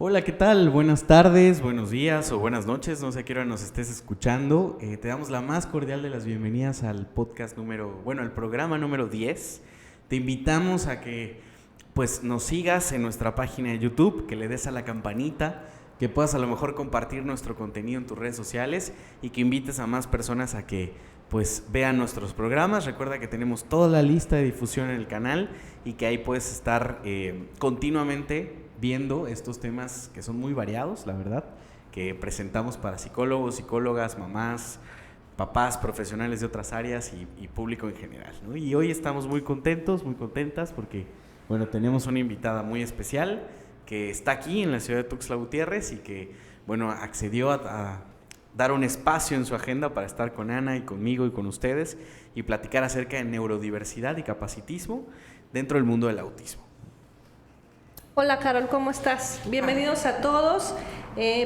Hola, ¿qué tal? Buenas tardes, buenos días o buenas noches, no sé a qué hora nos estés escuchando. Te damos la más cordial de las bienvenidas al al programa número 10. Te invitamos a que pues nos sigas en nuestra página de YouTube, que le des a la campanita, que puedas a lo mejor compartir nuestro contenido en tus redes sociales y que invites a más personas a que pues vean nuestros programas. Recuerda que tenemos toda la lista de difusión en el canal y que ahí puedes estar continuamente viendo estos temas que son muy variados, la verdad, que presentamos para psicólogos, psicólogas, mamás, papás, profesionales de otras áreas y público en general, ¿no? Y hoy estamos muy contentos, muy contentas porque, bueno, tenemos una invitada muy especial que está aquí en la ciudad de Tuxtla Gutiérrez y que, bueno, accedió a dar un espacio en su agenda para estar con Ana y conmigo y con ustedes y platicar acerca de neurodiversidad y capacitismo dentro del mundo del autismo. Hola Carol, ¿cómo estás? Bienvenidos a todos.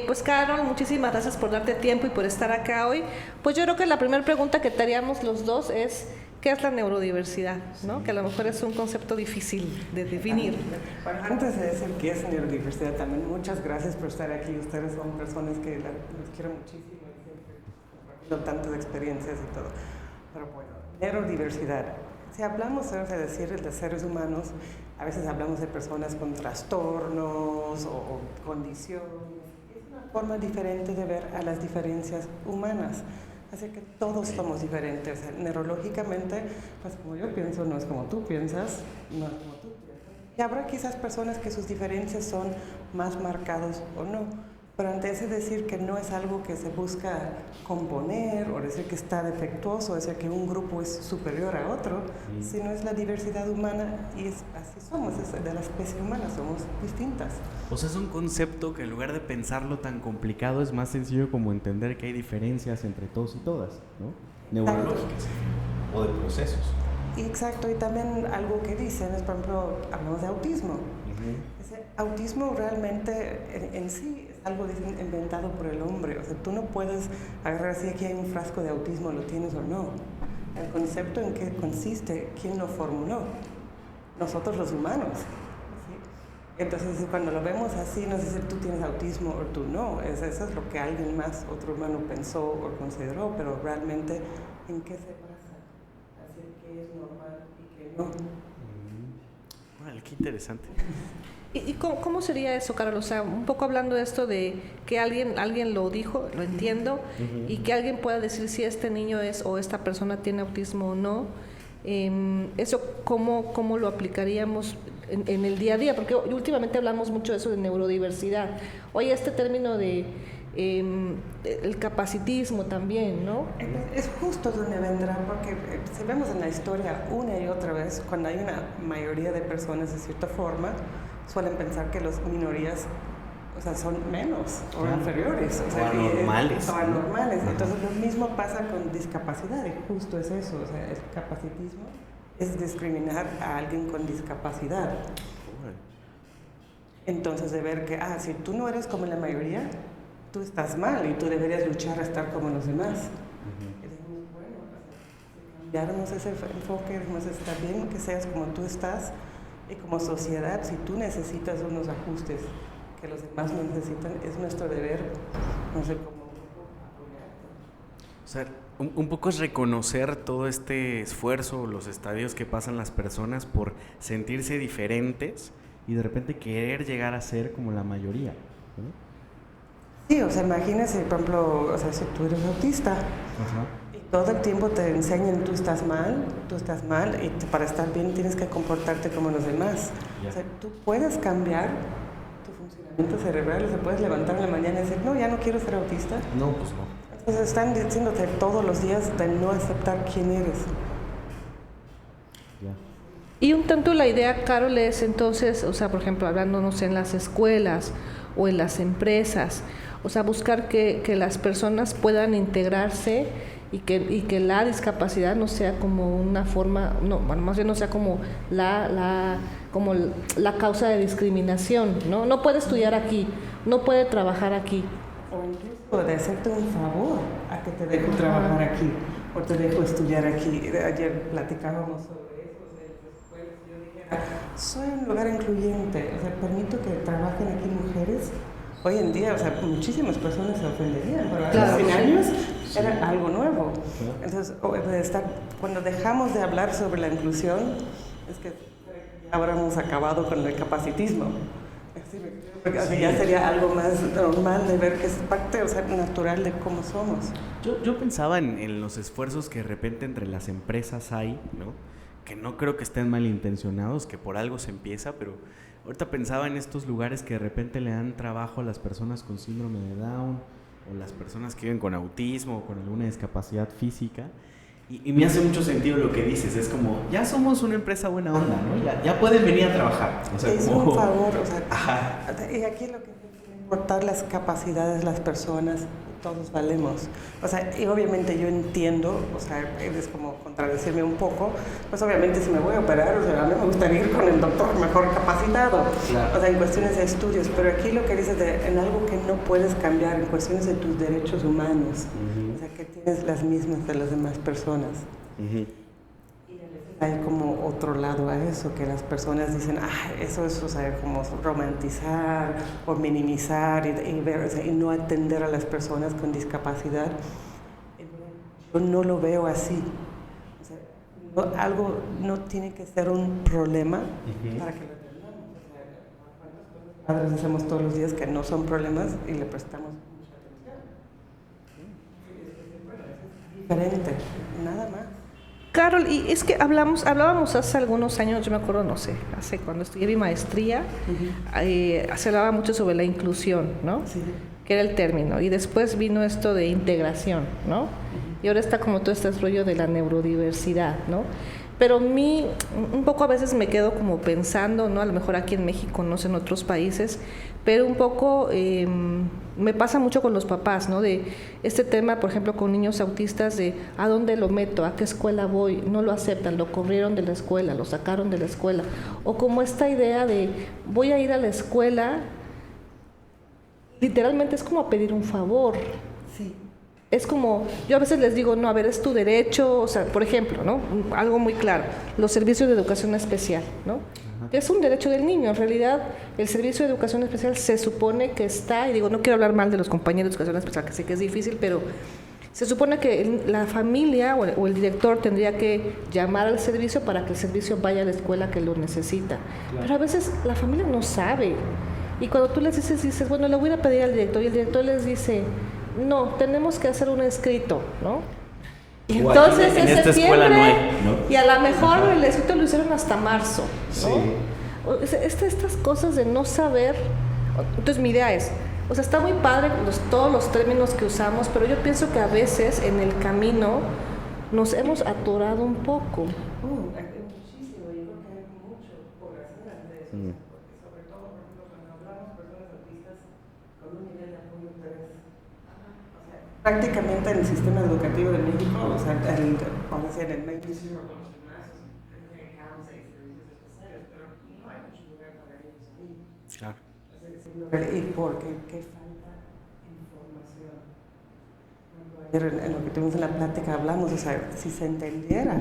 Pues Carol, muchísimas gracias por darte tiempo y por estar acá hoy. Pues yo creo que la primera pregunta que te haríamos los dos es ¿qué es la neurodiversidad? ¿No? Que a lo mejor es un concepto difícil de definir. Bueno, antes de decir qué es neurodiversidad, también muchas gracias por estar aquí. Ustedes son personas que los quiero muchísimo y siempre compartiendo tantas experiencias y todo. Pero bueno, neurodiversidad. Si hablamos de decir de seres humanos, a veces hablamos de personas con trastornos o condiciones. Es una forma diferente de ver a las diferencias humanas. Así que todos somos diferentes. Neurológicamente, pues como yo pienso, no es como tú piensas, no es como tú piensas. Y habrá quizás personas que sus diferencias son más marcadas o no. Pero antes de decir que no es algo que se busca componer o decir que está defectuoso, decir que un grupo es superior a otro, sino es la diversidad humana y así somos, es de la especie humana, somos distintas. O sea, es un concepto que en lugar de pensarlo tan complicado es más sencillo como entender que hay diferencias entre todos y todas, ¿no? Neurológicas o de procesos. Exacto, y también algo que dicen es, por ejemplo, hablamos de autismo. Ese autismo realmente en sí es algo inventado por el hombre. O sea, tú no puedes agarrar si aquí hay un frasco de autismo, lo tienes o no. El concepto en qué consiste, ¿quién lo formuló? Nosotros los humanos. ¿Sí? Entonces, cuando lo vemos así, no es decir tú tienes autismo o tú no. Eso es lo que alguien más, otro humano pensó o consideró, pero realmente en qué se basa. Así que es normal y que no. Vale, qué interesante. ¿Y cómo sería eso, Carol? O sea, un poco hablando de esto de que alguien lo dijo, lo entiendo, y que alguien pueda decir si este niño es o esta persona tiene autismo o no. Eso, ¿cómo lo aplicaríamos en el día a día? Porque últimamente hablamos mucho de eso de neurodiversidad. Oye, este término de el capacitismo también, ¿no? Es justo donde vendrá, porque si vemos en la historia una y otra vez, cuando hay una mayoría de personas de cierta forma, suelen pensar que las minorías, o sea, son menos o inferiores. O anormales. O anormales. Entonces lo mismo pasa con discapacidad, y justo es eso, o sea, el capacitismo es discriminar a alguien con discapacidad. Entonces de ver que, si tú no eres como la mayoría, tú estás mal y tú deberías luchar a estar como los demás. Y decimos, bueno, si cambiáramos ese enfoque, decimos, está bien que seas como tú estás, y como sociedad, si tú necesitas unos ajustes que los demás no necesitan, es nuestro deber, no sé cómo apoyarte. O sea, un poco es reconocer todo este esfuerzo, los estadios que pasan las personas por sentirse diferentes y de repente querer llegar a ser como la mayoría, ¿no? Sí, o sea, imagínese, por ejemplo, o sea, si tú eres autista, y todo el tiempo te enseñan tú estás mal, y para estar bien tienes que comportarte como los demás. O sea, tú puedes cambiar tu funcionamiento cerebral, se puedes levantar en la mañana y decir, no, ya no quiero ser autista. No, pues no. Entonces están diciéndote todos los días de no aceptar quién eres. Y un tanto la idea, Carol, es entonces, o sea, por ejemplo, hablándonos en las escuelas o en las empresas, o sea, buscar que las personas puedan integrarse y que la discapacidad no sea como una forma, no, más bien no sea como la causa de discriminación, ¿no? No puede estudiar aquí, no puede trabajar aquí. O incluso de hacerte un favor a que te dejo trabajar aquí o te dejo estudiar aquí. Ayer platicábamos sobre eso, después yo dije soy un lugar incluyente, o sea, permito que trabajen aquí mujeres. Hoy en día, o sea, muchísimas personas se ofenderían, pero hace 100 años era algo nuevo. Entonces, cuando dejamos de hablar sobre la inclusión, es que ahora hemos acabado con el capacitismo. Porque ya sería algo más normal de ver que es parte, o sea, natural de cómo somos. Yo pensaba en los esfuerzos que de repente entre las empresas hay, ¿no? Que no creo que estén malintencionados, que por algo se empieza, pero ahorita pensaba en estos lugares que de repente le dan trabajo a las personas con síndrome de Down o las personas que viven con autismo o con alguna discapacidad física. Y me hace mucho sentido lo que dices, es como, ya somos una empresa buena onda, ¿no? Ya pueden venir a trabajar. O sea, es como... un favor, o sea, y aquí lo que es importar las capacidades de las personas, todos valemos. O sea, y obviamente yo entiendo, o sea, es como contradecirme un poco, pues obviamente si me voy a operar, o sea, a mí me gustaría ir con el doctor mejor capacitado, claro. O sea, en cuestiones de estudios, pero aquí lo que dices en algo que no puedes cambiar, en cuestiones de tus derechos humanos, o sea, que tienes las mismas de las demás personas. Hay como otro lado a eso, que las personas dicen, eso es, o sea, como romantizar o minimizar y ver, o sea, y no atender a las personas con discapacidad. Yo no lo veo así. O sea, algo no tiene que ser un problema para que lo atendamos. O sea, ¿cuántas cosas padres hacemos todos los días que no son problemas y le prestamos mucha atención? Es diferente, nada más. Carol, y es que hablábamos hace algunos años, yo me acuerdo, no sé, hace cuando estudié mi maestría, se hablaba mucho sobre la inclusión, ¿no? Sí. Que era el término, y después vino esto de integración, ¿no? Y ahora está como todo este rollo de la neurodiversidad, ¿no? Pero a mí, un poco a veces me quedo como pensando, ¿no? A lo mejor aquí en México, no sé, en otros países, pero un poco me pasa mucho con los papás, ¿no? De este tema, por ejemplo, con niños autistas, de ¿a dónde lo meto? ¿A qué escuela voy? No lo aceptan, lo corrieron de la escuela, lo sacaron de la escuela. O como esta idea de voy a ir a la escuela, literalmente es como a pedir un favor. Sí. Es como, yo a veces les digo, no, a ver, es tu derecho, o sea, por ejemplo, ¿no? Algo muy claro, los servicios de educación especial, ¿no? Es un derecho del niño. En realidad, el servicio de educación especial se supone que está, y digo, no quiero hablar mal de los compañeros de educación especial, que sé que es difícil, pero se supone que la familia o el director tendría que llamar al servicio para que el servicio vaya a la escuela que lo necesita. Claro. Pero a veces la familia no sabe. Y cuando tú les dices, bueno, le voy a pedir al director, y el director les dice, no, tenemos que hacer un escrito, ¿no? Y entonces en esta escuela no hay, ¿no? Y a lo mejor el escrito lo hicieron hasta marzo, ¿no? Sí. Estas cosas de no saber. Entonces mi idea es, o sea, está muy padre todos los términos que usamos, pero yo pienso que a veces en el camino nos hemos atorado un poco. Muchísimo, yo creo que hay mucho por hacer de eso, porque sobre todo, por ejemplo, cuando hablamos de personas autistas con un nivel de apoyo 3, prácticamente en el sistema educativo de México, o sea, vamos a decir, en México con los gimnasios, dejamos ahí servicios especiales, pero no hay mucho lugar para ellos ahí. Claro. ¿Y por qué? ¿Qué falta información? Ayer en lo que tuvimos en la plática hablamos, o sea, si se entendiera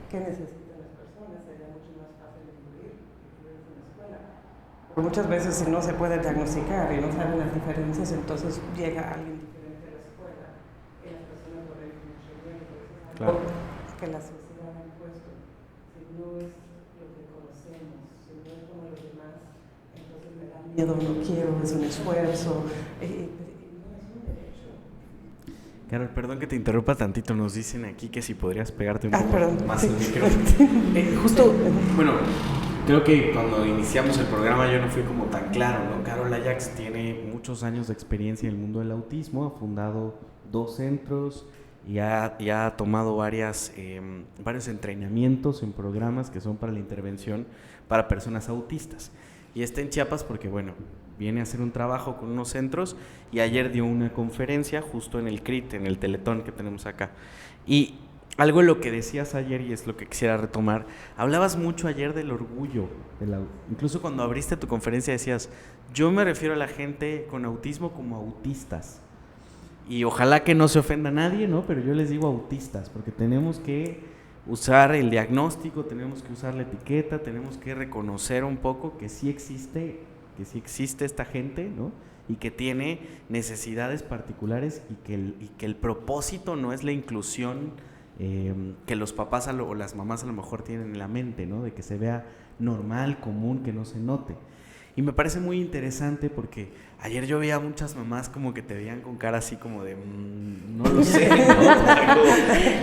qué necesitan las personas, sería mucho más fácil incluir en la escuela. Pero muchas veces si no se puede diagnosticar y no saben las diferencias, entonces llega alguien diferente a la escuela y las personas lo ven mucho miedo. Claro. Que la sociedad ha impuesto. Si no es lo que conocemos, si no es como los demás, entonces me da miedo, no quiero, es un esfuerzo. Carol, perdón que te interrumpa tantito, nos dicen aquí que si podrías pegarte un poco más el micrófono. Justo, bueno, creo que cuando iniciamos el programa yo no fui como tan claro, ¿no? Carol Ajax tiene muchos años de experiencia en el mundo del autismo, ha fundado 2 centros y ha tomado varios entrenamientos en programas que son para la intervención para personas autistas. Y está en Chiapas porque, bueno, viene a hacer un trabajo con unos centros y ayer dio una conferencia justo en el CRIT, en el Teletón que tenemos acá. Y algo de lo que decías ayer, y es lo que quisiera retomar, hablabas mucho ayer del orgullo, incluso cuando abriste tu conferencia decías, yo me refiero a la gente con autismo como autistas. Y ojalá que no se ofenda a nadie, ¿no? Pero yo les digo autistas, porque tenemos que usar el diagnóstico, tenemos que usar la etiqueta, tenemos que reconocer un poco que sí existe esta gente, ¿no? Y que tiene necesidades particulares y que el propósito no es la inclusión que los papás o las mamás a lo mejor tienen en la mente, ¿no? De que se vea normal, común, que no se note. Y me parece muy interesante porque ayer yo veía a muchas mamás como que te veían con cara así como de no lo sé, ¿no?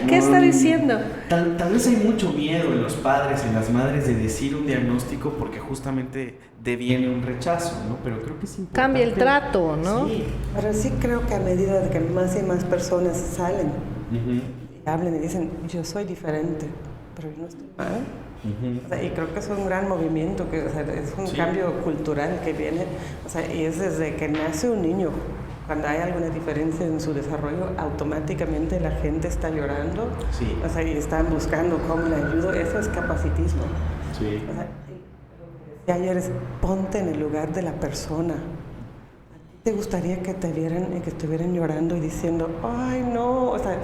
¿Qué está diciendo? Tal vez hay mucho miedo en los padres, en las madres de decir un diagnóstico porque justamente deviene un rechazo, ¿no? Pero creo que es importante. Cambia el trato, ¿no? Sí. Pero sí creo que a medida de que más y más personas salen y hablan y dicen, yo soy diferente, pero yo no estoy mal. O sea, y creo que es un gran movimiento, que, o sea, es un cambio cultural que viene, o sea, y es desde que nace un niño. Cuando hay alguna diferencia en su desarrollo, automáticamente la gente está llorando, o sea, y están buscando cómo le ayudo. Eso es capacitismo. Sí. O sea, lo que decía ayer es, ponte en el lugar de la persona. ¿A ti te gustaría que te vieran y que estuvieran llorando y diciendo, ay, no, o sea,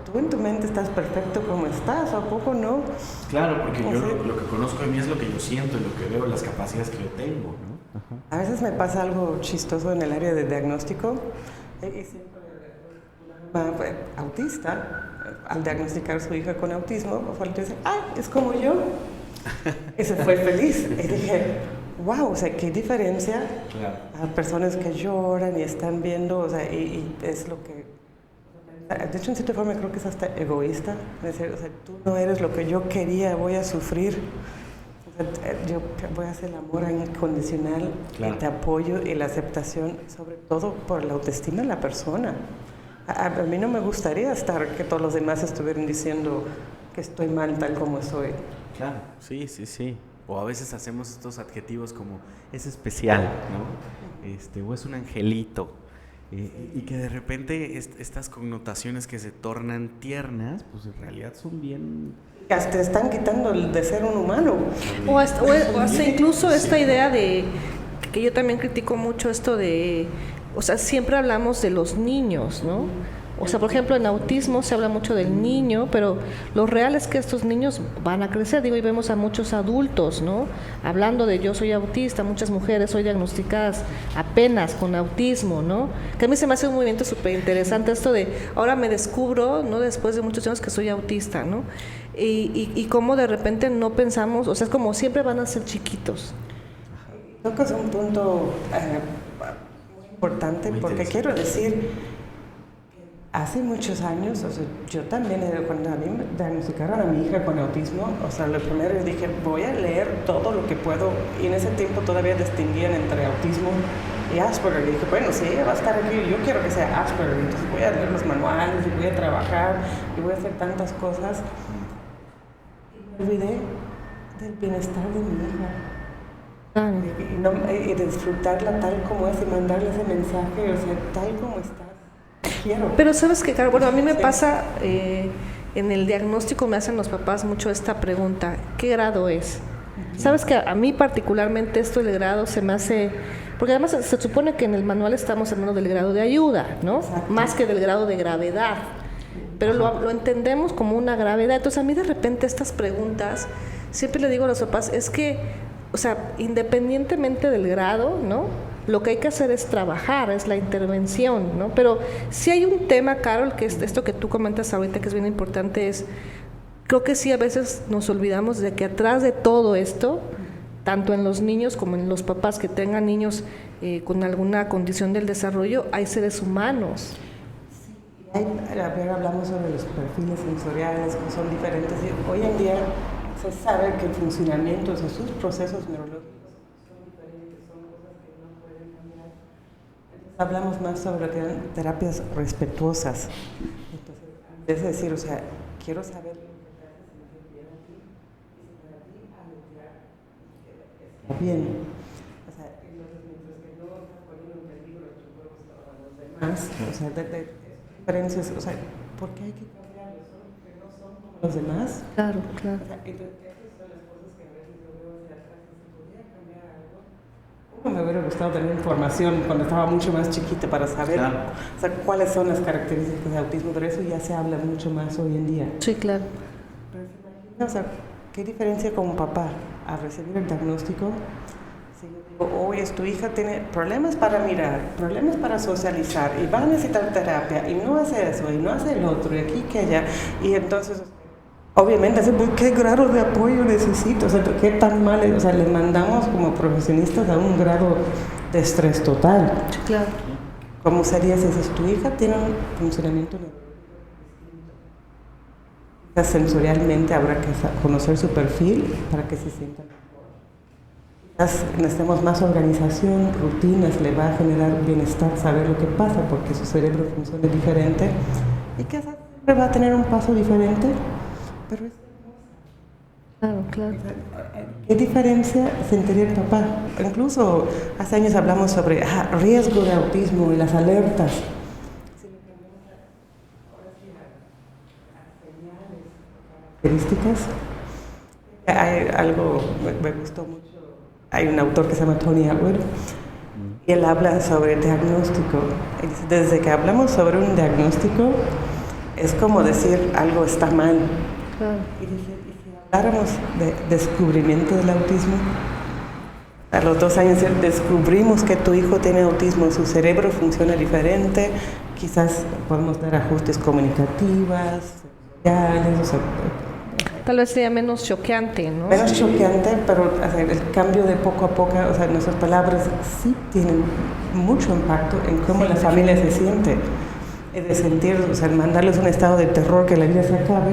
tú en tu mente estás perfecto como estás, ¿o a poco no? Claro, porque yo lo que conozco de mí es lo que yo siento y lo que veo, las capacidades que yo tengo, ¿no? Ajá. A veces me pasa algo chistoso en el área de diagnóstico, y siempre una mamá autista, al diagnosticar a su hija con autismo, fue dice, es como yo, y se fue feliz, y dije, wow, o sea, qué diferencia. Claro. A personas que lloran y están viendo, o sea, y es lo que... De hecho, en cierta forma creo que es hasta egoísta. Es decir, o sea, tú no eres lo que yo quería, voy a sufrir. O sea, yo voy a hacer el amor incondicional, claro. Te apoyo y la aceptación, sobre todo por la autoestima de la persona. A mí no me gustaría que todos los demás estuvieran diciendo que estoy mal tal como soy. Claro, sí. O a veces hacemos estos adjetivos como es especial, ¿no? O es un angelito. Y que de repente estas connotaciones que se tornan tiernas, pues en realidad son bien... Hasta están quitando el de ser un humano. O hasta incluso esta idea de, que yo también critico mucho esto de, o sea, siempre hablamos de los niños, ¿no? O sea, por ejemplo, en autismo se habla mucho del niño, pero lo real es que estos niños van a crecer, digo, y vemos a muchos adultos, ¿no? Hablando de yo soy autista, muchas mujeres hoy diagnosticadas apenas con autismo, ¿no? Que a mí se me hace un movimiento súper interesante esto de, ahora me descubro, ¿no? Después de muchos años que soy autista, ¿no? Y cómo de repente no pensamos, o sea, es como siempre van a ser chiquitos. Creo que es un punto muy importante, porque quiero decir... Hace muchos años, o sea, yo también, cuando a mí me diagnosticaron a mi hija con autismo, o sea, lo primero yo dije, voy a leer todo lo que puedo, y en ese tiempo todavía distinguían entre autismo y Asperger, y dije, bueno, si ella va a estar aquí, yo quiero que sea Asperger, entonces voy a leer los manuales, y voy a trabajar, y voy a hacer tantas cosas, y me olvidé del bienestar de mi hija, y disfrutarla tal como es, y mandarle ese mensaje, o sea, tal como está. Pero sabes que, Caro, bueno, a mí me pasa, en el diagnóstico me hacen los papás mucho esta pregunta, ¿qué grado es? Sabes que a mí particularmente esto del grado se me hace, porque además se supone que en el manual estamos hablando del grado de ayuda, ¿no? Exacto. Más que del grado de gravedad, pero lo entendemos como una gravedad. Entonces a mí de repente estas preguntas, siempre le digo a los papás, es que, o sea, independientemente del grado, ¿no? Lo que hay que hacer es trabajar, es la intervención, ¿no? Pero sí hay un tema, Carol, que es esto que tú comentas ahorita, que es bien importante, es, creo que sí a veces nos olvidamos de que atrás de todo esto, tanto en los niños como en los papás que tengan niños con alguna condición del desarrollo, hay seres humanos. Hablamos sobre los perfiles sensoriales que son diferentes, y hoy en día se sabe que el funcionamiento de sus procesos neurológicos hablamos más sobre terapias respetuosas. Entonces, es decir, o sea, quiero saber lo que te hace sentir bien a ti, y para ti está bien. O sea, entonces, mientras que no estás poniendo en peligro tu propio estado a los demás, o sea, diferencias, o sea, ¿por qué hay que cambiarlos? ¿Solo porque no son como los demás? Claro. O sea, entonces, esas son las cosas que a veces yo veo hacia atrás, y si podría cambiar algo. Me hubiera gustado tener información cuando estaba mucho más chiquita para saber, claro, o sea, cuáles son las características de autismo, pero eso ya se habla mucho más hoy en día. Sí, claro. O sea, ¿qué diferencia como papá al recibir el diagnóstico? Si yo digo, hoy tu hija tiene problemas para mirar, problemas para socializar, y va a necesitar terapia, y no hace eso, y no hace el otro, y aquí que allá, y entonces, obviamente, ¿qué grado de apoyo necesito? O sea, ¿qué tan mal? O sea, le mandamos como profesionistas a un grado de estrés total. Claro. ¿Cómo sería si dices, tu hija tiene un funcionamiento sensorialmente? Habrá que conocer su perfil para que se sienta mejor. Quizás necesitamos más organización, rutinas, le va a generar bienestar saber lo que pasa porque su cerebro funciona diferente y quizás siempre va a tener un paso diferente, pero es... Claro. ¿Qué diferencia sentiría el papá? Incluso hace años hablamos sobre riesgo de autismo y las alertas. Características. Hay algo, me gustó mucho. Hay un autor que se llama Tony Atwood y él habla sobre diagnóstico. Y dice, desde que hablamos sobre un diagnóstico, es como decir algo está mal. Claro. Y dice, habláramos de descubrimiento del autismo, a los 2 años descubrimos que tu hijo tiene autismo, su cerebro funciona diferente, quizás podemos dar ajustes comunicativas, sociales, o sea, Tal vez sería menos choqueante, ¿no? menos choqueante, pero o sea, el cambio de poco a poco, o sea, nuestras palabras sí tienen mucho impacto en cómo la familia se siente, de sentir, o sea, mandarles un estado de terror que la vida se acabe,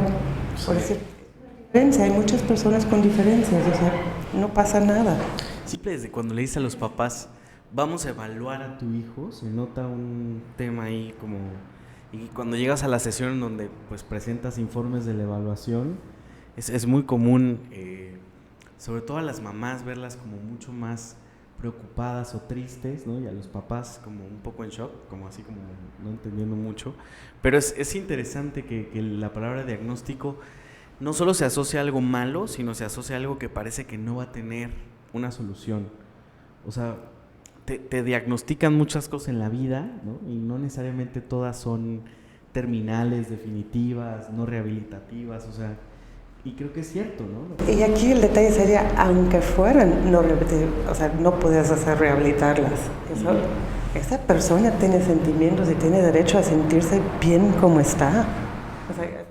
por decir, hay muchas personas con diferencias, o sea, no pasa nada. Siempre desde cuando le dices a los papás, vamos a evaluar a tu hijo, se nota un tema ahí como... Y cuando llegas a la sesión donde pues presentas informes de la evaluación, es muy común, sobre todo a las mamás, verlas como mucho más preocupadas o tristes, ¿no? Y a los papás como un poco en shock, como así como no entendiendo mucho. Pero es interesante que la palabra diagnóstico no solo se asocia a algo malo, sino se asocia a algo que parece que no va a tener una solución. O sea, te diagnostican muchas cosas en la vida, ¿no? Y no necesariamente todas son terminales, definitivas, no rehabilitativas, o sea, y creo que es cierto, ¿no? Y aquí el detalle sería, aunque fueran no rehabilitativas, o sea, no puedes hacer rehabilitarlas. Esa persona tiene sentimientos y tiene derecho a sentirse bien como está. O sea,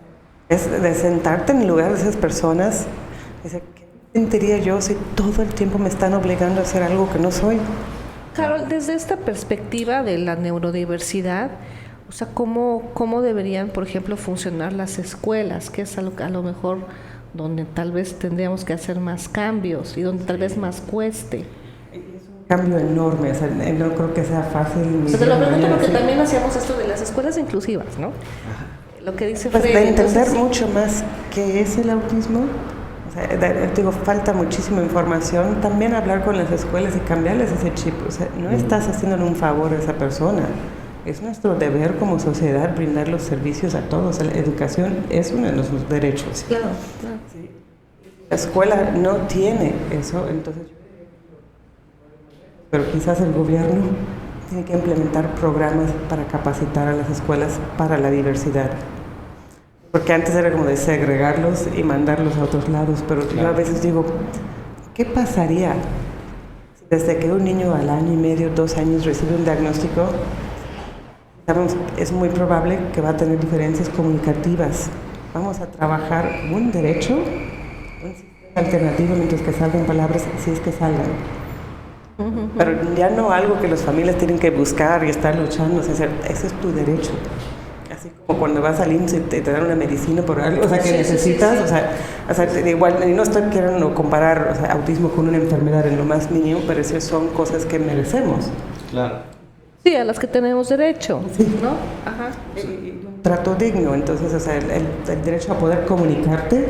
es de sentarte en el lugar de esas personas, dice, ¿qué sentiría yo si todo el tiempo me están obligando a hacer algo que no soy? Carol, desde esta perspectiva de la neurodiversidad, o sea, ¿cómo deberían, por ejemplo, funcionar las escuelas? Que es a lo mejor donde tal vez tendríamos que hacer más cambios y donde tal vez más cueste. Es un cambio enorme, o sea, no creo que sea fácil. Te lo pregunto porque también hacíamos esto de las escuelas inclusivas, ¿no? Ajá. Lo que dice pues Freire. de entender Entonces, mucho más qué es el autismo. O sea, digo, falta muchísima información. También hablar con las escuelas y cambiarles ese chip. O sea, no estás haciéndole un favor a esa persona. Es nuestro deber como sociedad brindar los servicios a todos. La educación es uno de nuestros derechos. claro. Sí. La escuela no tiene eso, entonces... Pero quizás el gobierno tiene que implementar programas para capacitar a las escuelas para la diversidad. Porque antes era como de segregarlos y mandarlos a otros lados, pero yo a veces digo, ¿qué pasaría si desde que un niño al año y medio, 2 años recibe un diagnóstico, sabemos, es muy probable que va a tener diferencias comunicativas? Vamos a trabajar un derecho, un sistema alternativo mientras que salgan palabras, si es que salgan. Pero ya no algo que las familias tienen que buscar y estar luchando, o sea, ese es tu derecho. Así como cuando vas al IMSS y te dan una medicina por algo, o sea, que necesitas, sí. O sea, igual, no estoy queriendo comparar, o sea, autismo con una enfermedad en lo más mínimo, pero esas son cosas que merecemos. Claro. Sí, a las que tenemos derecho, sí. ¿no? Ajá. Un trato digno, entonces, o sea, el derecho a poder comunicarte,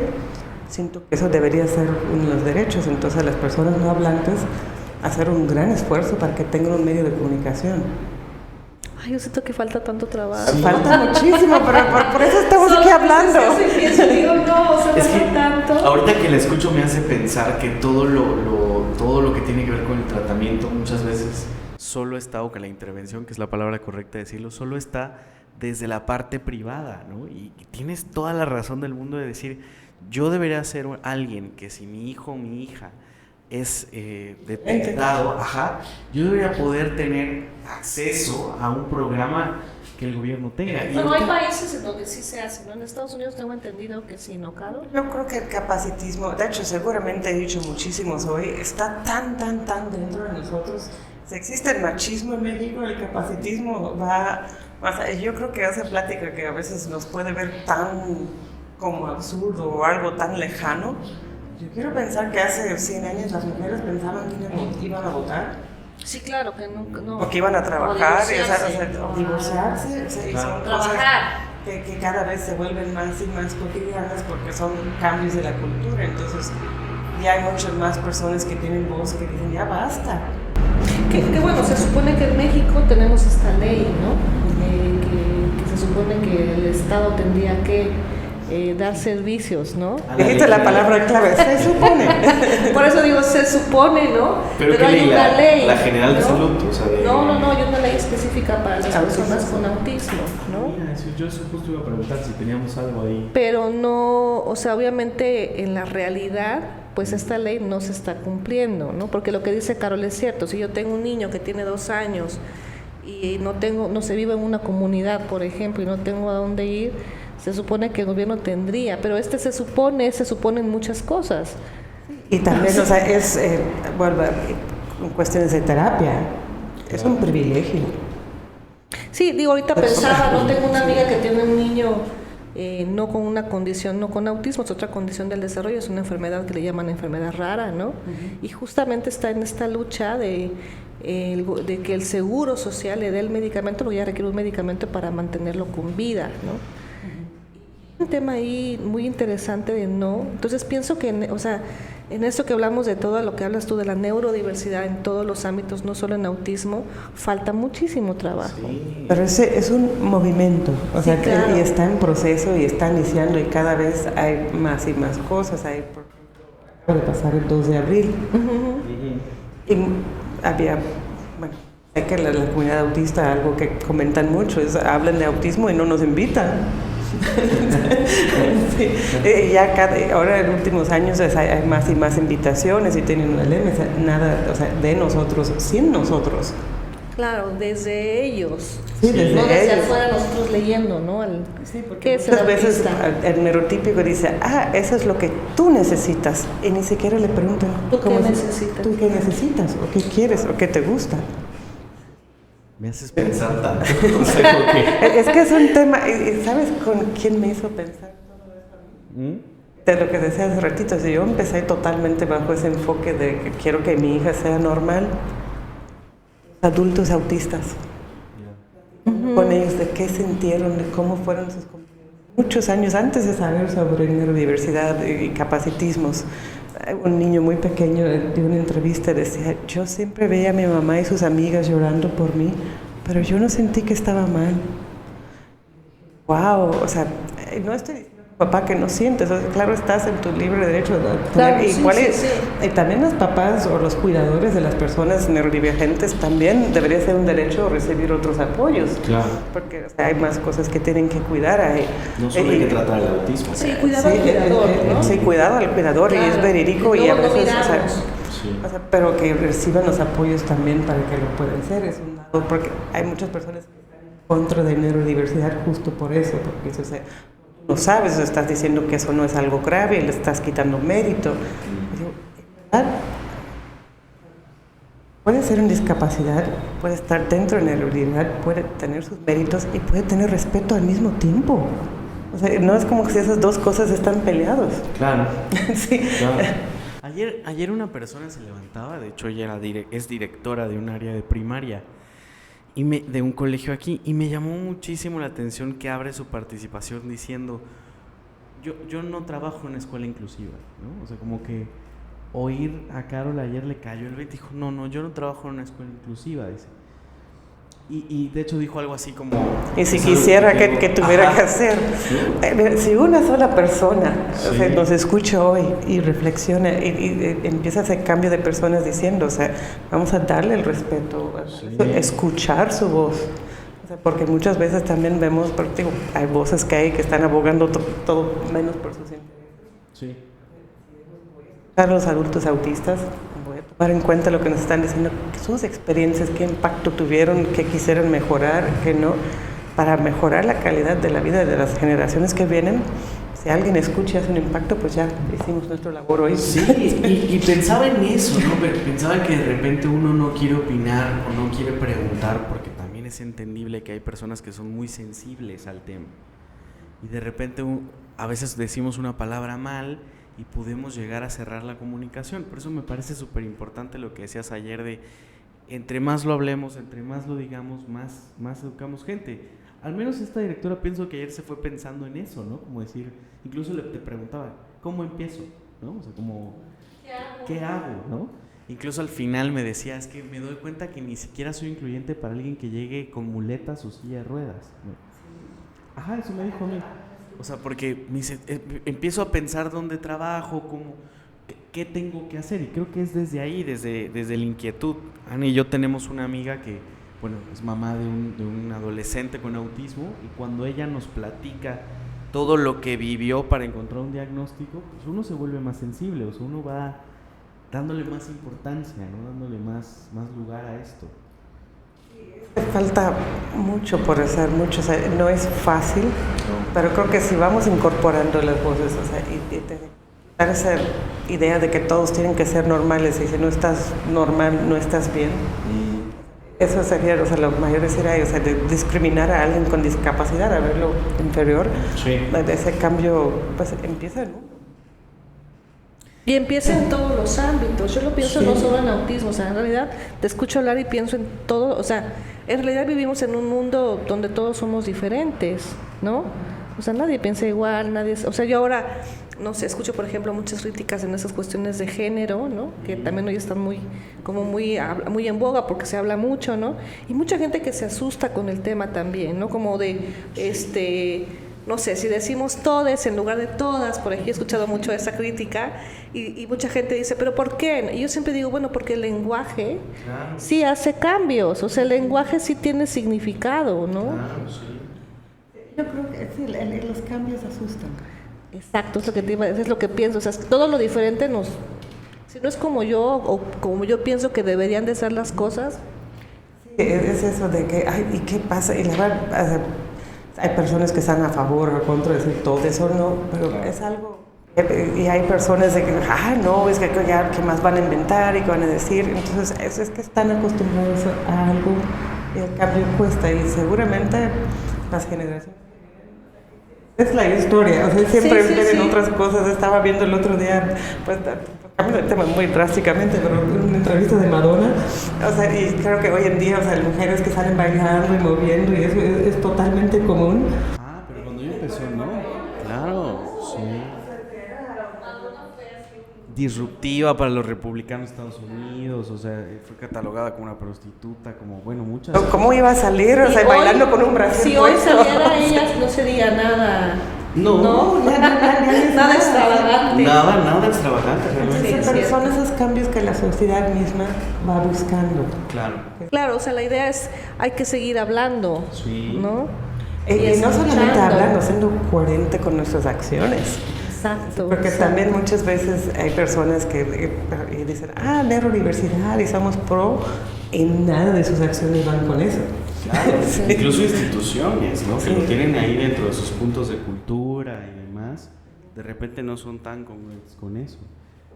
siento que eso debería ser uno de los derechos, entonces las personas no hablantes hacer un gran esfuerzo para que tengan un medio de comunicación. Ay, yo siento que falta tanto trabajo. Sí. Falta muchísimo, pero por eso estamos aquí hablando. Digo, no, o sea, es que tanto. Ahorita que la escucho me hace pensar que todo lo que tiene que ver con el tratamiento muchas veces solo está, o que la intervención, que es la palabra correcta de decirlo, solo está desde la parte privada, ¿no? Y tienes toda la razón del mundo de decir, yo debería ser alguien que si mi hijo o mi hija es detectado, yo debería poder tener acceso a un programa que el gobierno tenga. Bueno, hay países en donde sí se hace, ¿no? En Estados Unidos tengo entendido que sí, ¿no, Caro? Yo creo que el capacitismo, de hecho seguramente he dicho muchísimos hoy, está tan dentro de nosotros. Si existe el machismo en México, el capacitismo va más allá. Yo creo que esa plática que a veces nos puede ver tan como absurdo o algo tan lejano, yo quiero pensar que hace 100 años las mujeres pensaban que iban a votar. Sí, claro, que no. O que iban a trabajar, o divorciarse, y son cosas que cada vez se vuelven más y más cotidianas porque son cambios de la cultura. Entonces, ya hay muchas más personas que tienen voz que dicen, ya basta. Que bueno, se supone que en México tenemos esta ley, ¿no? Que se supone que el Estado tendría que dar servicios, ¿no? Dijiste la palabra clave, se supone. Por eso digo, se supone, ¿no? Pero hay una ley. La General ¿no? de Salud, o sea, No, hay una ley específica para las personas con autismo, ¿no? Mira, yo eso justo iba a preguntar si teníamos algo ahí. Pero no, o sea, obviamente en la realidad, pues esta ley no se está cumpliendo, ¿no? Porque lo que dice Carol es cierto. Si yo tengo un niño que tiene 2 años y no se vive en una comunidad, por ejemplo, y no tengo a dónde ir, se supone que el gobierno tendría, pero se supone en muchas cosas. Y también, o sea, es, vuelvo en cuestiones de terapia, es un privilegio. Sí, digo, ahorita pensaba, no tengo una amiga que tiene un niño no con una condición, no con autismo, es otra condición del desarrollo, es una enfermedad que le llaman enfermedad rara, ¿no? Y justamente está en esta lucha de que el seguro social le dé el medicamento, porque ya requiere un medicamento para mantenerlo con vida, ¿no? Un tema ahí muy interesante de no. Entonces pienso que, en esto que hablamos de todo lo que hablas tú de la neurodiversidad en todos los ámbitos, no solo en autismo, falta muchísimo trabajo. Sí. Pero ese es un movimiento, sí, claro. Y está en proceso y está iniciando y cada vez hay más y más cosas. Acaba de pasar el 2 de abril y había, bueno, sé que la comunidad autista algo que comentan mucho es hablan de autismo y no nos invitan. Sí. Ahora en los últimos años hay más y más invitaciones y tienen un lema, nada, o sea, de nosotros, sin nosotros. Claro, desde ellos. Sí, desde no desde ellos. afuera nosotros leyendo, ¿no? Sí, porque muchas veces el neurotípico dice, eso es lo que tú necesitas, y ni siquiera le preguntan, ¿tú qué necesitas? ¿Tú qué necesitas? ¿O qué quieres? ¿O qué te gusta? Me haces pensar tanto. No sé por qué. Es que es un tema, ¿sabes con quién me hizo pensar todo eso? De lo que decía hace ratito, si yo empecé totalmente bajo ese enfoque de que quiero que mi hija sea normal, adultos autistas, con ellos de qué sintieron, de cómo fueron sus compañeros. Muchos años antes de saber sobre neurodiversidad y capacitismos, un niño muy pequeño de una entrevista decía, yo siempre veía a mi mamá y sus amigas llorando por mí, pero yo no sentí que estaba mal. Wow, o sea, no estoy diciendo papá que no sientes, o sea, claro, estás en tu libre derecho de claro, igual sí. Y también los papás o los cuidadores de las personas neurodivergentes también debería ser un derecho recibir otros apoyos. Claro. Porque hay más cosas que tienen que cuidar. No solo hay que tratar el autismo. Sí, cuidado al cuidador, ¿no? Sí, cuidado al cuidador, claro. Y es verídico y a veces, pero que reciban los apoyos también para que lo puedan hacer. Es un lado, porque hay muchas personas que están en contra de neurodiversidad justo por eso, porque eso no sabes, estás diciendo que eso no es algo grave, le estás quitando mérito. ¿Verdad? Puede ser una discapacidad, puede estar dentro de la neurodiversidad, puede tener sus méritos y puede tener respeto al mismo tiempo. O sea, no es como que si esas dos cosas están peleadas. Claro. Sí. Claro. Ayer una persona se levantaba, de hecho ella es directora de un área de primaria de un colegio aquí, y me llamó muchísimo la atención que abre su participación diciendo, yo no trabajo en una escuela inclusiva, ¿no? O sea, como que oír a Carol ayer le cayó el 20, dijo, no, yo no trabajo en una escuela inclusiva, dice. Y de hecho dijo algo así como... Y si quisiera que tuviera que hacer. ¿Sí? Si una sola persona nos escucha hoy y reflexiona y empieza a hacer cambio de personas diciendo, o sea, vamos a darle el respeto, escuchar su voz. O sea, porque muchas veces también vemos, hay voces que están abogando todo menos por sus intereses. Sí. A los adultos autistas, voy a tomar en cuenta lo que nos están diciendo, sus experiencias, qué impacto tuvieron, qué quisieran mejorar, qué no, para mejorar la calidad de la vida de las generaciones que vienen. Si alguien escucha y hace un impacto, pues ya hicimos nuestro labor hoy. Sí, y pensaba en eso, ¿no? Pensaba que de repente uno no quiere opinar o no quiere preguntar, porque también es entendible que hay personas que son muy sensibles al tema. Y de repente a veces decimos una palabra mal y podemos llegar a cerrar la comunicación. Por eso me parece súper importante lo que decías ayer de entre más lo hablemos, entre más lo digamos, más educamos gente. Al menos esta directora pienso que ayer se fue pensando en eso, ¿no? Como decir, incluso te preguntaba, ¿cómo empiezo? ¿No? O sea, como, ¿qué hago? ¿No? Incluso al final me decía, es que me doy cuenta que ni siquiera soy incluyente para alguien que llegue con muletas o silla de ruedas, ¿no? Ajá, eso me dijo a mí. O sea, porque me dice, empiezo a pensar dónde trabajo, cómo, qué tengo que hacer. Y creo que es desde ahí, desde la inquietud. Ana y yo tenemos una amiga que, bueno, es mamá de un adolescente con autismo, y cuando ella nos platica todo lo que vivió para encontrar un diagnóstico, pues uno se vuelve más sensible, o sea, uno va dándole más importancia, ¿no? Dándole más lugar a esto. Falta mucho por hacer, mucho, o sea, no es fácil, pero creo que si vamos incorporando las voces, o sea, y dar esa idea de que todos tienen que ser normales, y si no estás normal, no estás bien. Eso sería, o sea, lo mayor sería, o sea, de discriminar a alguien con discapacidad, a verlo inferior. Sí. Ese cambio, pues, empieza, ¿no? Y empieza en todos los ámbitos. Yo lo pienso no solo en autismo, o sea, en realidad te escucho hablar y pienso en todo, o sea, en realidad vivimos en un mundo donde todos somos diferentes, ¿no? O sea, nadie piensa igual, o sea, yo ahora, no sé, escucho, por ejemplo, muchas críticas en esas cuestiones de género, ¿no? Que también hoy están muy en boga porque se habla mucho, ¿no? Y mucha gente que se asusta con el tema también, ¿no? Como de, no sé, si decimos todes en lugar de todas, por aquí he escuchado mucho esa crítica, y mucha gente dice, ¿pero por qué? Y yo siempre digo, bueno, porque el lenguaje sí hace cambios, o sea, el lenguaje sí tiene significado, ¿no? Claro, sí. Yo creo que sí, los cambios asustan. Exacto, es lo que pienso, o sea, todo lo diferente si no es como yo, o como yo pienso que deberían de ser las cosas. Sí, es eso de que, ay, ¿y qué pasa? Y la verdad, hay personas que están a favor o contra de decir todo eso, no, pero claro, es algo. Y hay personas de que, no, es que ya, ¿qué más van a inventar y qué van a decir? Entonces, eso es que están acostumbrados a algo y el cambio cuesta, y seguramente las generaciones. Es la historia, o sea, siempre vienen otras cosas. Estaba viendo el otro día, pues, cambiando el tema muy drásticamente, pero una entrevista de Madonna, o sea, y creo que hoy en día, o sea, mujeres que salen bailando y moviendo, y eso es totalmente común. Pero cuando ella empezó, ¿no? Claro, sí. Disruptiva para los republicanos de Estados Unidos, o sea, fue catalogada como una prostituta, como, bueno, muchas... ¿Cómo iba a salir? O sea, bailando con un brazo. Si hoy saliera ella, no sería nada... Nada extravagante. Nada extravagante, realmente. Pero son esos cambios que la sociedad misma va buscando. Claro, o sea, la idea es, hay que seguir hablando, ¿no? Y no solamente hablando, siendo coherente con nuestras acciones. Exacto. Porque también muchas veces hay personas que dicen, neurodiversidad y somos pro, y nada de sus acciones van con eso. Claro, incluso instituciones, ¿no? Que lo tienen ahí dentro de sus puntos de cultura y demás, de repente no son tan congruentes con eso.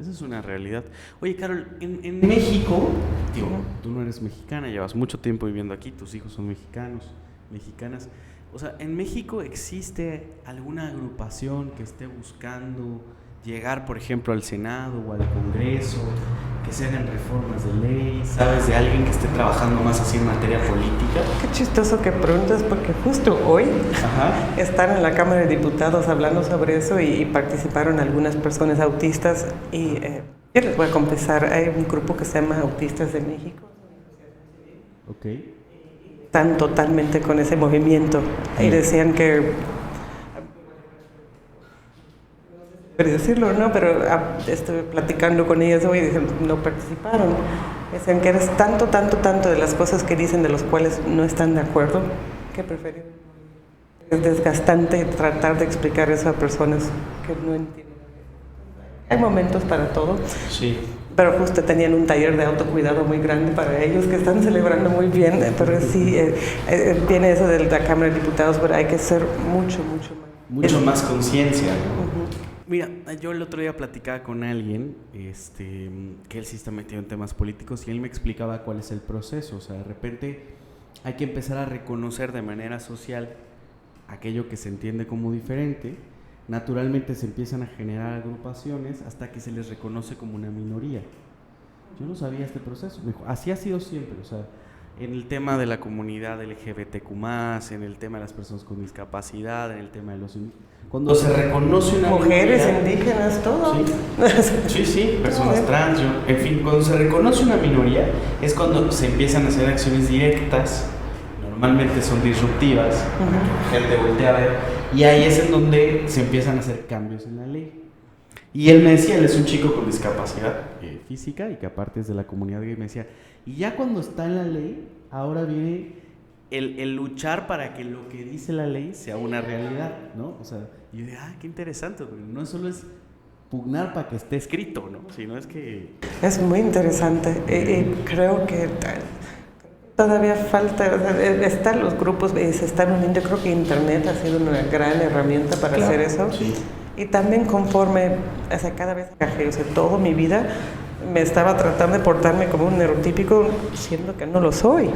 Esa es una realidad. Oye, Carol, en México, digo, tú no eres mexicana, llevas mucho tiempo viviendo aquí, tus hijos son mexicanas. O sea, ¿en México existe alguna agrupación que esté buscando llegar, por ejemplo, al Senado o al Congreso, que se hagan reformas de ley? ¿Sabes de alguien que esté trabajando más así en materia política? Qué chistoso que preguntas, porque justo hoy están en la Cámara de Diputados hablando sobre eso, y participaron algunas personas autistas, y yo les voy a confesar, hay un grupo que se llama Autistas de México. Ok. Están totalmente con ese movimiento, y decían que, decirlo, ¿no? Pero estuve platicando con ellas hoy y dicen, no participaron. Dicen que eres tanto de las cosas que dicen, de los cuales no están de acuerdo, que prefieren. Es desgastante tratar de explicar eso a personas que no entienden. hay momentos para todo. Sí. Pero justo tenían un taller de autocuidado muy grande para ellos, que están celebrando muy bien. Pero sí, viene eso de la Cámara de Diputados, pero hay que ser mucho más conciencia, ¿no? Mira, yo el otro día platicaba con alguien que él sí está metido en temas políticos y él me explicaba cuál es el proceso. O sea, de repente hay que empezar a reconocer de manera social aquello que se entiende como diferente. Naturalmente se empiezan a generar agrupaciones hasta que se les reconoce como una minoría. Yo no sabía este proceso. Me dijo, así ha sido siempre. O sea, en el tema de la comunidad LGBTQ+, en el tema de las personas con discapacidad, en el tema de los... Cuando se reconoce una mujeres, minoría, indígenas, todo. Sí, personas trans, en fin, cuando se reconoce una minoría es cuando se empiezan a hacer acciones directas, normalmente son disruptivas, la gente voltea a ver, y ahí es en donde se empiezan a hacer cambios en la ley. Y él me decía, él es un chico con discapacidad física y que aparte es de la comunidad gay, me decía, y ya cuando está en la ley, ahora viene el luchar para que lo que dice la ley sea una realidad, ¿no? O sea, y yo dije, qué interesante, porque no solo es pugnar para que esté escrito, ¿no? Sino es que... Es muy interesante, y creo que todavía falta, o sea, están los grupos, se están uniendo, creo que Internet ha sido una gran herramienta para hacer eso. Sí. Y también conforme, o sea, cada vez que, o sea, toda mi vida me estaba tratando de portarme como un neurotípico, siendo que no lo soy.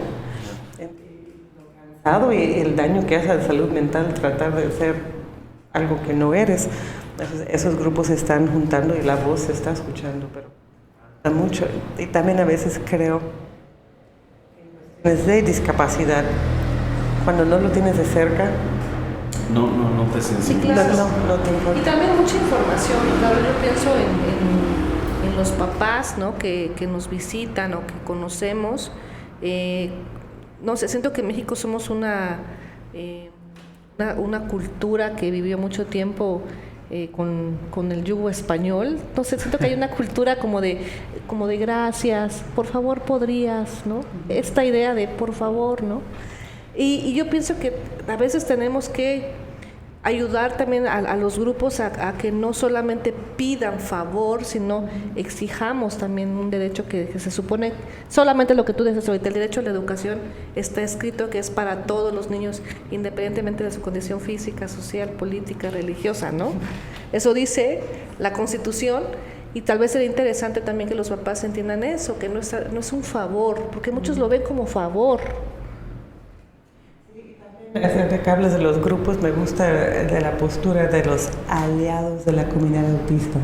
Y el daño que hace a la salud mental tratar de ser algo que no eres. Entonces, esos grupos se están juntando y la voz se está escuchando, pero falta mucho. Y también a veces creo de discapacidad, cuando no lo tienes de cerca, no te sensibilizas. Sí, claro. No te importa. Y también mucha información, claro, yo pienso en los papás, ¿no? que nos visitan o que conocemos. No sé, siento que en México somos una cultura que vivió mucho tiempo con el yugo español. No sé, siento que hay una cultura como de gracias, por favor podrías, ¿no? Esta idea de por favor, ¿no? Y yo pienso que a veces tenemos que ayudar también a los grupos a que no solamente pidan favor, sino exijamos también un derecho que se supone, solamente lo que tú dices ahorita, el derecho a la educación está escrito que es para todos los niños, independientemente de su condición física, social, política, religiosa, ¿no? Eso dice la Constitución. Y tal vez sería interesante también que los papás entiendan eso, que no es un favor, porque muchos lo ven como favor. Acerca que hablas de los grupos, me gusta de la postura de los aliados de la comunidad autista.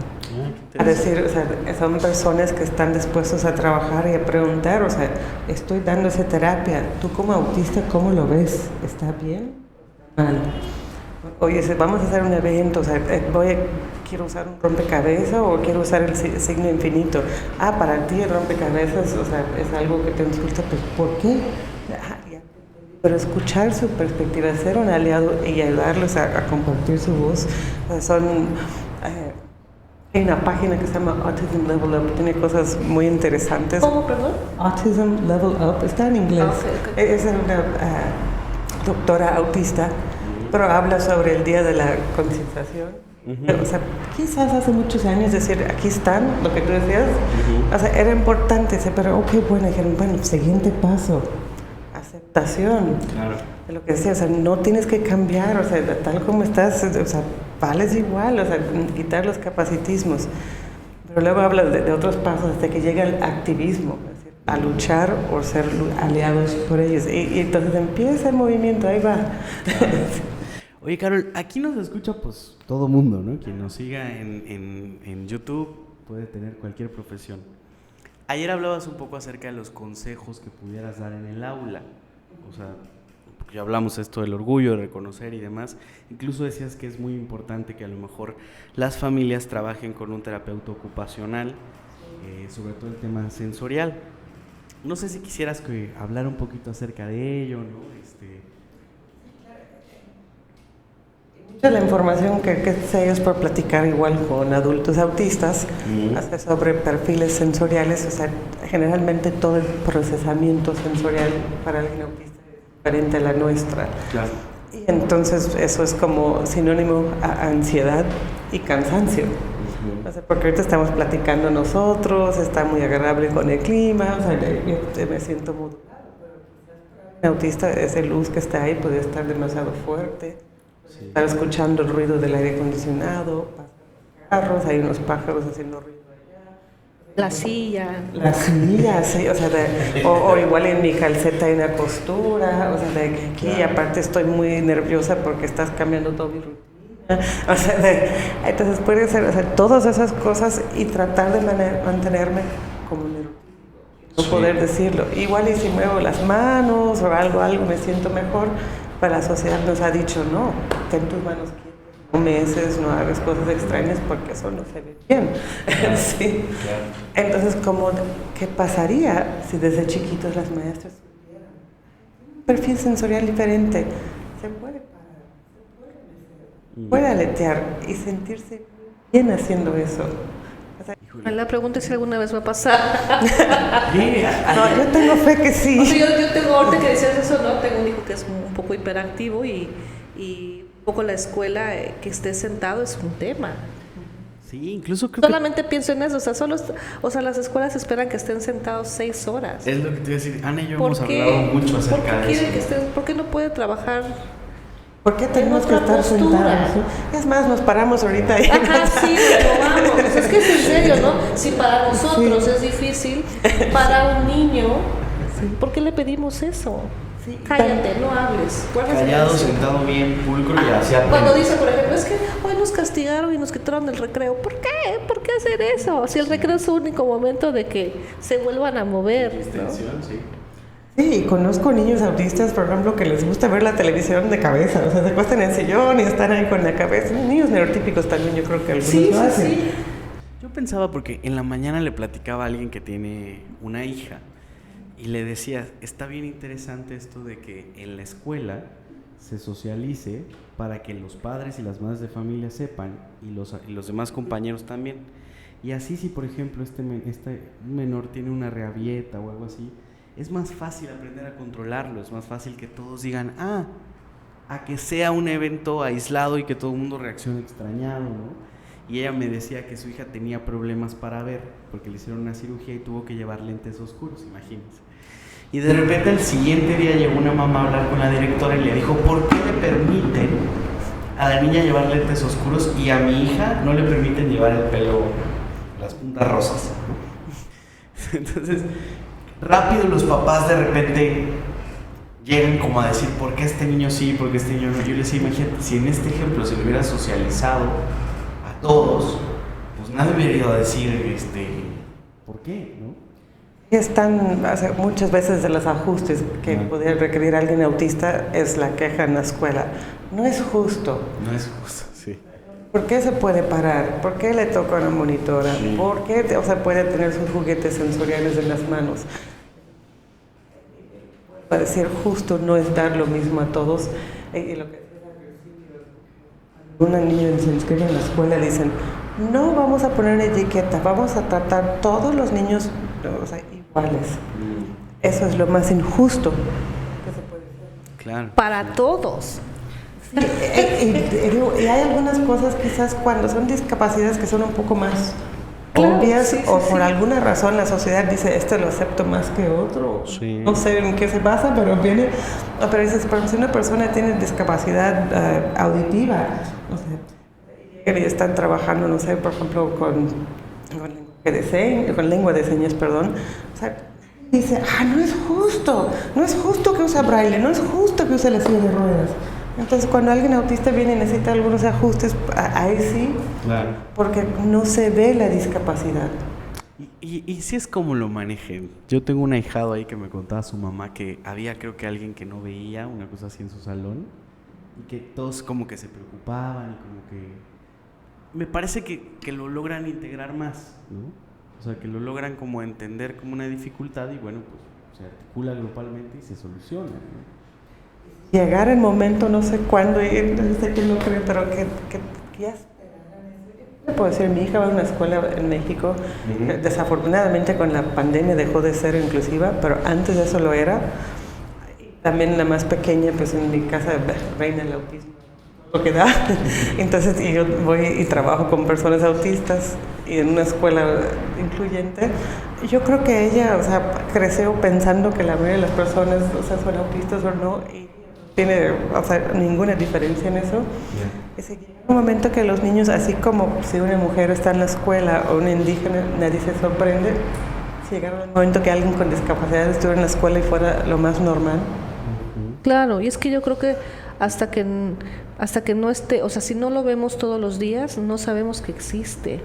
Es decir, o sea, son personas que están dispuestos a trabajar y a preguntar, o sea, estoy dando esa terapia, tú como autista, ¿cómo lo ves? ¿Está bien? Mal. Oye, vamos a hacer un evento, o sea, quiero usar un rompecabezas o quiero usar el signo infinito. Para ti el rompecabezas, o sea, es algo que te gusta, pues ¿por qué? Pero escuchar su perspectiva, ser un aliado y ayudarlos a compartir su voz. Hay una página que se llama Autism Level Up, tiene cosas muy interesantes. ¿Cómo, perdón? Autism Level Up, está en inglés. Okay. Es una doctora autista, pero habla sobre el Día de la Concienciación. O sea, quizás hace muchos años decir, aquí están, lo que tú decías, o sea, era importante, pero bueno, dijeron, bueno, siguiente paso. Aceptación. Claro. De lo que decía, o sea, no tienes que cambiar, o sea, tal como estás, o sea, vales igual, o sea, quitar los capacitismos. Pero luego habla de otros pasos hasta que llega el activismo, es decir, a luchar o ser aliados por ellos. Y entonces empieza el movimiento, ahí va. Claro. Oye, Carol, aquí nos escucha pues todo mundo, ¿no? Quien nos siga en YouTube puede tener cualquier profesión. Ayer hablabas un poco acerca de los consejos que pudieras dar en el aula, o sea, porque ya hablamos esto del orgullo, de reconocer y demás, incluso decías que es muy importante que a lo mejor las familias trabajen con un terapeuta ocupacional, sobre todo el tema sensorial. No sé si quisieras que hablar un poquito acerca de ello, ¿no? Mucha la información que sé ellos por platicar igual con adultos autistas sobre perfiles sensoriales, o sea, generalmente todo el procesamiento sensorial para alguien autista es diferente a la nuestra. Claro. Y entonces eso es como sinónimo a ansiedad y cansancio. O sea, porque ahorita estamos platicando nosotros, está muy agradable con el clima, o sea, yo me siento modulado. Un autista, esa luz que está ahí puede estar demasiado fuerte, estar escuchando el ruido del aire acondicionado, carros, hay unos pájaros haciendo ruido allá. La silla. La silla, sí, o sea, o igual en mi calceta hay una costura, o sea, de que aquí aparte estoy muy nerviosa porque estás cambiando todo mi rutina. O sea, entonces puede ser, o sea, todas esas cosas y tratar de mantenerme como no poder decirlo. Igual y si muevo las manos o algo me siento mejor, para la sociedad nos ha dicho, no, ten tus manos quietas, no meses, no hagas cosas extrañas porque eso no se ve bien. Claro, sí. Claro. Entonces, ¿qué pasaría si desde chiquitos las maestras tuvieran un perfil sensorial diferente? Se puede parar, se puede aletear y sentirse bien haciendo eso. La pregunta es si alguna vez va a pasar. No, yo tengo fe que sí. O sea, yo tengo, ahorita que decías eso, ¿no? Tengo un hijo que es un poco hiperactivo y un poco la escuela que esté sentado es un tema. Sí, incluso creo solamente pienso en eso, o sea, las escuelas esperan que estén sentados 6 horas. Es lo que te iba a decir, Ana y yo hemos hablado mucho acerca de eso. ¿Por qué no puede trabajar? ¿Por qué tenemos que estar sentados? Es más, nos paramos ahorita. Ajá, sí, pero vamos. Es que es en serio, ¿no? Si para nosotros es difícil, para un niño, ¿por qué le pedimos eso? Sí. Cállate, no hables. Callado, sentado bien, pulcro y hacia cuando dice, por ejemplo, es que hoy nos castigaron y nos quitaron el recreo. ¿Por qué? ¿Por qué hacer eso? Si el recreo es su único momento de que se vuelvan a mover, ¿no? Sí. Sí, conozco niños autistas, por ejemplo, que les gusta ver la televisión de cabeza, o sea, se acuestan en el sillón y están ahí con la cabeza. Niños neurotípicos también, yo creo que algunos lo hacen. Sí. Yo pensaba, porque en la mañana le platicaba a alguien que tiene una hija y le decía, está bien interesante esto de que en la escuela se socialice para que los padres y las madres de familia sepan y los demás compañeros también. Y así si, por ejemplo, este menor tiene una rabieta o algo así, es más fácil aprender a controlarlo, es más fácil que todos digan, a que sea un evento aislado y que todo el mundo reaccione extrañado, ¿no? Y ella me decía que su hija tenía problemas para ver, porque le hicieron una cirugía y tuvo que llevar lentes oscuros, imagínense. Y de repente el siguiente día llegó una mamá a hablar con la directora y le dijo, ¿por qué le permiten a la niña llevar lentes oscuros y a mi hija no le permiten llevar el pelo, las puntas rosas? Entonces, rápido los papás de repente llegan como a decir, ¿por qué este niño sí, por qué este niño no? Yo les decía, imagínate, si en este ejemplo se le hubiera socializado a todos, pues nadie hubiera ido a decir, ¿por qué? ¿No? Muchas veces de los ajustes que podría requerir alguien autista es la queja en la escuela. No es justo. No es justo, sí. ¿Por qué se puede parar? ¿Por qué le toca a una monitora? Sí. ¿Por qué puede tener sus juguetes sensoriales en las manos? Para decir justo no es dar lo mismo a todos. Y lo que un niño se inscribe en la escuela dicen, no vamos a poner etiqueta, vamos a tratar todos los niños iguales. Eso es lo más injusto que se puede hacer. Claro. Para todos. Sí, y hay algunas cosas quizás cuando son discapacidades que son un poco más obvias o por alguna razón la sociedad dice lo acepto más que otro. Sí. No sé en qué se basa, pero dices, pero si una persona tiene discapacidad auditiva, no sé, y están trabajando, no sé, por ejemplo, con lengua de señas, perdón, o sea, dice, no es justo que use braille, no es justo que use la silla de ruedas. Entonces, cuando alguien autista viene y necesita algunos ajustes, ahí sí, claro, porque no se ve la discapacidad. Y si es como lo manejen. Yo tengo un ahijado ahí que me contaba su mamá que había, creo que alguien que no veía, una cosa así en su salón, y que todos como que se preocupaban, y como que... Me parece que lo logran integrar más, ¿no? O sea, que lo logran como entender como una dificultad y bueno, pues se articula grupalmente y se soluciona, ¿no? Llegar el momento, no sé cuándo, no sé quién lo cree, pero que ya esperaran. Puedo decir, mi hija va a una escuela en México, desafortunadamente con la pandemia dejó de ser inclusiva, pero antes de eso lo era. También la más pequeña, pues en mi casa reina el autismo. lo que da. Entonces, y yo voy y trabajo con personas autistas y en una escuela incluyente. Yo creo que ella, o sea, creció pensando que la mayoría de las personas, o sea, son autistas o no, y tiene, o sea, ninguna diferencia en eso. Y se llega un momento que los niños, así como si una mujer está en la escuela o una indígena, nadie se sorprende. Si llegara un momento que alguien con discapacidad estuviera en la escuela y fuera lo más normal. Claro, y es que yo creo que hasta que no esté, o sea, si no lo vemos todos los días, no sabemos que existe.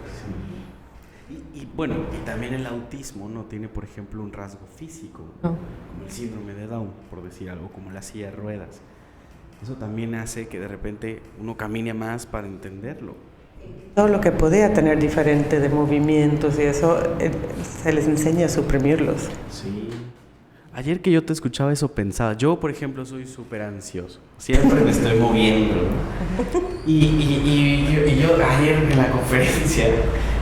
Y bueno, y también el autismo no tiene, por ejemplo, un rasgo físico, No. como el síndrome de Down, por decir algo, como la silla de ruedas. Eso también hace que de repente uno camine más para entenderlo. Todo lo que podía tener diferente de movimientos y eso, se les enseña a suprimirlos. Sí. Ayer que yo te escuchaba eso pensaba, yo por ejemplo soy súper ansioso, siempre me estoy moviendo. Y yo ayer en la conferencia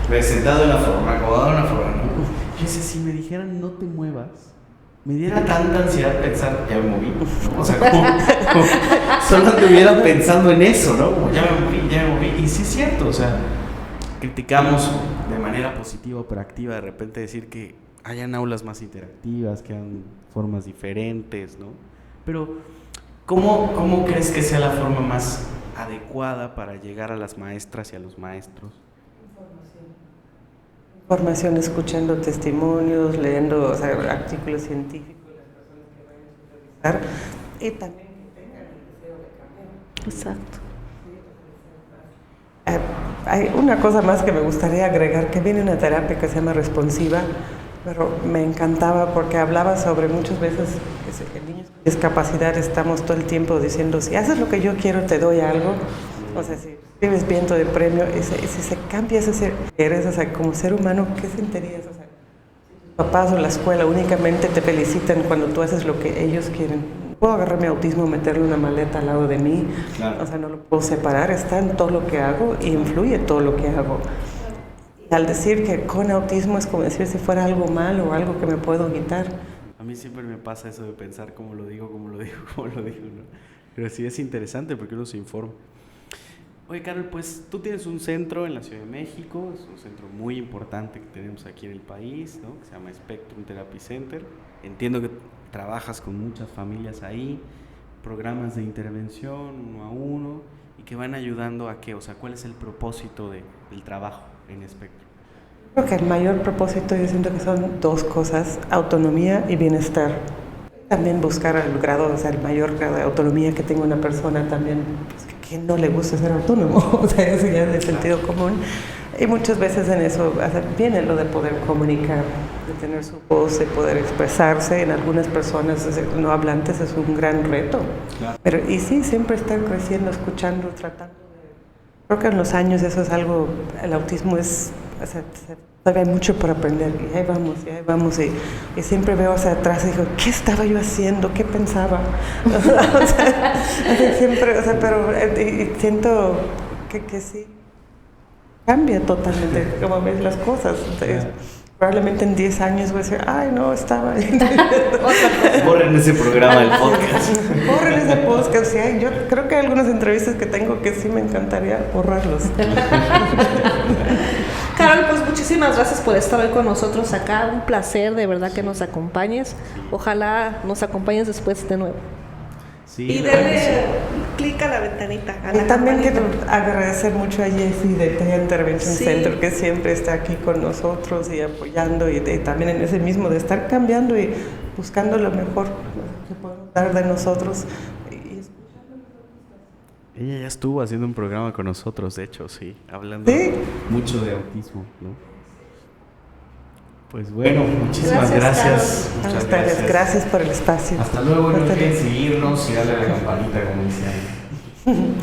me he sentado en la forma, acomodado en la forma, ¿no? Yo decía, si me dijeran no te muevas, me diera tanta ansiedad pensar, ya me moví, ¿no? O sea, como solo estuviera pensando en eso, ¿no? Como ya me moví, y sí es cierto, o sea, criticamos de manera positiva o proactiva de repente decir que hayan aulas más interactivas, que hayan formas diferentes, ¿no? Pero, ¿cómo crees que sea la forma más adecuada para llegar a las maestras y a los maestros? Información, escuchando testimonios, leyendo, o sea, artículos científicos, las personas que vayan a supervisar, y también que tengan el deseo de cambiar. Exacto. Hay una cosa más que me gustaría agregar, que viene una terapia que se llama responsiva, pero me encantaba porque hablaba sobre muchas veces que niños con discapacidad estamos todo el tiempo diciendo, si haces lo que yo quiero te doy algo, o sea, si escribes bien de premio, y si se cambia ese ser que eres, o sea, como ser humano, ¿qué sentirías? O sea, tus papás o la escuela únicamente te felicitan cuando tú haces lo que ellos quieren. Puedo agarrar mi autismo, meterle una maleta al lado de mí, claro. O sea, no lo puedo separar, está en todo lo que hago y influye todo lo que hago. Al decir que con autismo es como decir si fuera algo malo o algo que me puedo quitar. A mí siempre me pasa eso de pensar cómo lo digo, ¿no? Pero sí es interesante porque uno se informa. Oye, Carol, pues tú tienes un centro en la Ciudad de México, es un centro muy importante que tenemos aquí en el país, ¿no? Que se llama Spectrum Therapy Center. Entiendo que trabajas con muchas familias ahí, programas de intervención uno a uno y que van ayudando a qué, o sea, ¿cuál es el propósito del trabajo en Spectrum? Creo que el mayor propósito yo siento que son dos cosas, autonomía y bienestar. También buscar el grado, o sea, el mayor grado de autonomía que tenga una persona también, pues, que no le gusta ser autónomo, o sea, eso ya es de sentido común. Y muchas veces en eso, o sea, viene lo de poder comunicar, de tener su voz, de poder expresarse. En algunas personas no hablantes es un gran reto. Claro. Pero, y sí, siempre estar creciendo, escuchando, tratando de... Creo que en los años eso es algo, el autismo es... O sea, todavía hay mucho por aprender y ahí vamos y siempre veo hacia atrás y digo, ¿qué estaba yo haciendo? ¿Qué pensaba? O sea, siempre, o sea, pero y siento que sí cambia totalmente como ves las cosas. Entonces, probablemente en 10 años voy a decir, ay no, estaba borren ese programa del podcast. Borren ese podcast, sí. Yo creo que hay algunas entrevistas que tengo que sí me encantaría borrarlos. Carol, pues muchísimas gracias por estar hoy con nosotros acá. Un placer, de verdad, que nos acompañes. Ojalá nos acompañes después de nuevo. Sí, y denle clic a la ventanita. Y también quiero agradecer mucho a Jessie de TEA Intervention Center, que siempre está aquí con nosotros y apoyando, y también en ese mismo de estar cambiando y buscando lo mejor que podemos dar de nosotros. Ella ya estuvo haciendo un programa con nosotros, de hecho, sí, hablando mucho de autismo, ¿no? Pues bueno, muchísimas gracias. Muchas gracias. Gracias por el espacio. Hasta luego, no olviden seguirnos y darle a la campanita como dice ahí.